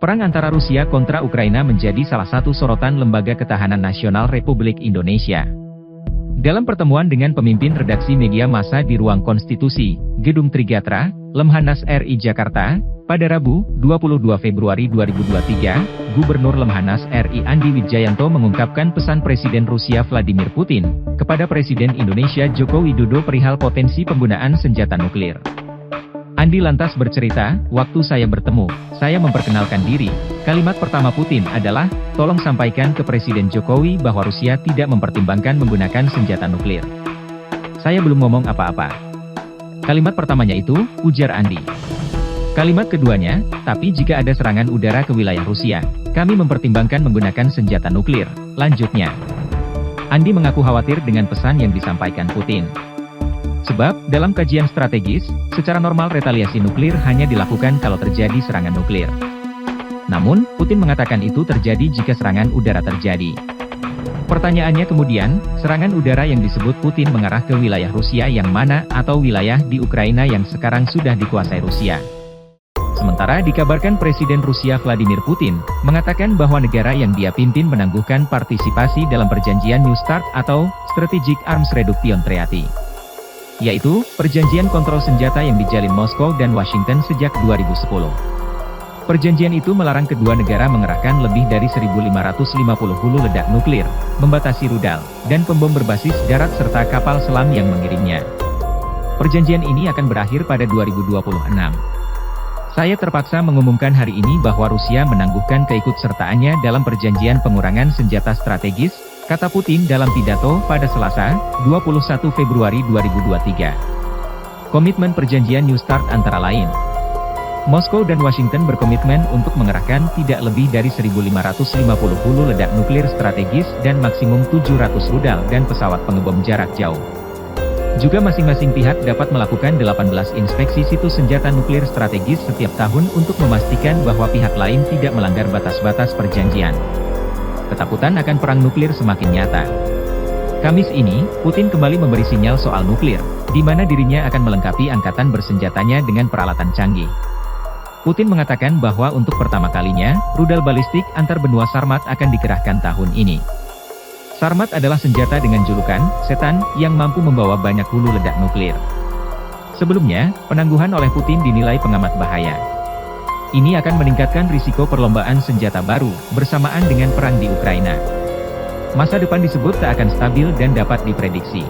Perang antara Rusia kontra Ukraina menjadi salah satu sorotan Lembaga Ketahanan Nasional Republik Indonesia. Dalam pertemuan dengan pemimpin redaksi media massa di Ruang Konstitusi, Gedung Trigatra, Lemhanas RI Jakarta, pada Rabu, 22 Februari 2023, Gubernur Lemhanas RI Andi Widjayanto mengungkapkan pesan Presiden Rusia Vladimir Putin kepada Presiden Indonesia Joko Widodo perihal potensi penggunaan senjata nuklir. Andi lantas bercerita, "Waktu saya bertemu, saya memperkenalkan diri. Kalimat pertama Putin adalah, tolong sampaikan ke Presiden Jokowi bahwa Rusia tidak mempertimbangkan menggunakan senjata nuklir. Saya belum ngomong apa-apa." Kalimat pertamanya itu, ujar Andi. Kalimat keduanya, "Tapi jika ada serangan udara ke wilayah Rusia, kami mempertimbangkan menggunakan senjata nuklir," lanjutnya. Andi mengaku khawatir dengan pesan yang disampaikan Putin. Sebab, dalam kajian strategis, secara normal retaliasi nuklir hanya dilakukan kalau terjadi serangan nuklir. Namun, Putin mengatakan itu terjadi jika serangan udara terjadi. Pertanyaannya kemudian, serangan udara yang disebut Putin mengarah ke wilayah Rusia yang mana atau wilayah di Ukraina yang sekarang sudah dikuasai Rusia. Sementara dikabarkan Presiden Rusia Vladimir Putin mengatakan bahwa negara yang dia pimpin menangguhkan partisipasi dalam perjanjian New START atau Strategic Arms Reduction Treaty, yaitu perjanjian kontrol senjata yang dijalin Moskow dan Washington sejak 2010. Perjanjian itu melarang kedua negara mengerahkan lebih dari 1.550 hulu ledak nuklir, membatasi rudal, dan pembom berbasis darat serta kapal selam yang mengirimnya. Perjanjian ini akan berakhir pada 2026. Saya terpaksa mengumumkan hari ini bahwa Rusia menangguhkan keikutsertaannya dalam perjanjian pengurangan senjata strategis, kata Putin dalam pidato pada Selasa, 21 Februari 2023. Komitmen perjanjian New START antara lain, Moskow dan Washington berkomitmen untuk mengerahkan tidak lebih dari 1.550 hulu ledak nuklir strategis dan maksimum 700 rudal dan pesawat pengebom jarak jauh. Juga masing-masing pihak dapat melakukan 18 inspeksi situs senjata nuklir strategis setiap tahun untuk memastikan bahwa pihak lain tidak melanggar batas-batas perjanjian. Ketakutan akan perang nuklir semakin nyata. Kamis ini, Putin kembali memberi sinyal soal nuklir, di mana dirinya akan melengkapi angkatan bersenjatanya dengan peralatan canggih. Putin mengatakan bahwa untuk pertama kalinya, rudal balistik antar benua Sarmat akan dikerahkan tahun ini. Sarmat adalah senjata dengan julukan "setan" yang mampu membawa banyak hulu ledak nuklir. Sebelumnya, penangguhan oleh Putin dinilai pengamat bahaya. Ini akan meningkatkan risiko perlombaan senjata baru, bersamaan dengan perang di Ukraina. Masa depan disebut tak akan stabil dan dapat diprediksi.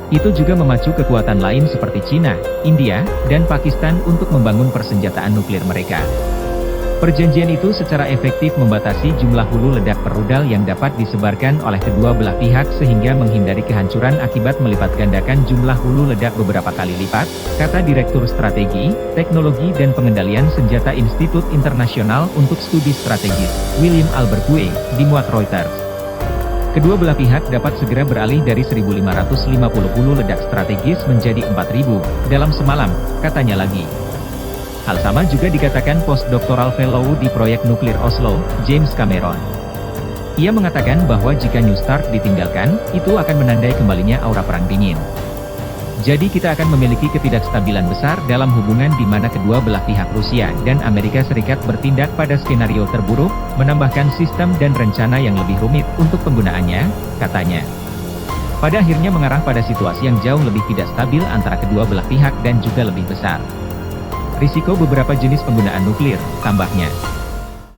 Itu juga memacu kekuatan lain seperti China, India, dan Pakistan untuk membangun persenjataan nuklir mereka. Perjanjian itu secara efektif membatasi jumlah hulu ledak per rudal yang dapat disebarkan oleh kedua belah pihak sehingga menghindari kehancuran akibat melipat gandakan jumlah hulu ledak beberapa kali lipat, kata Direktur Strategi, Teknologi dan Pengendalian Senjata Institut Internasional untuk Studi Strategis, William Albertue, dimuat Reuters. Kedua belah pihak dapat segera beralih dari 1.550 hulu ledak strategis menjadi 4.000 dalam semalam, katanya lagi. Hal sama juga dikatakan postdoctoral fellow di proyek nuklir Oslo, James Cameron. Ia mengatakan bahwa jika New START ditinggalkan, itu akan menandai kembalinya aura perang dingin. Jadi kita akan memiliki ketidakstabilan besar dalam hubungan di mana kedua belah pihak Rusia dan Amerika Serikat bertindak pada skenario terburuk, menambahkan sistem dan rencana yang lebih rumit untuk penggunaannya, katanya. Pada akhirnya mengarah pada situasi yang jauh lebih tidak stabil antara kedua belah pihak dan juga lebih besar risiko beberapa jenis penggunaan nuklir, tambahnya.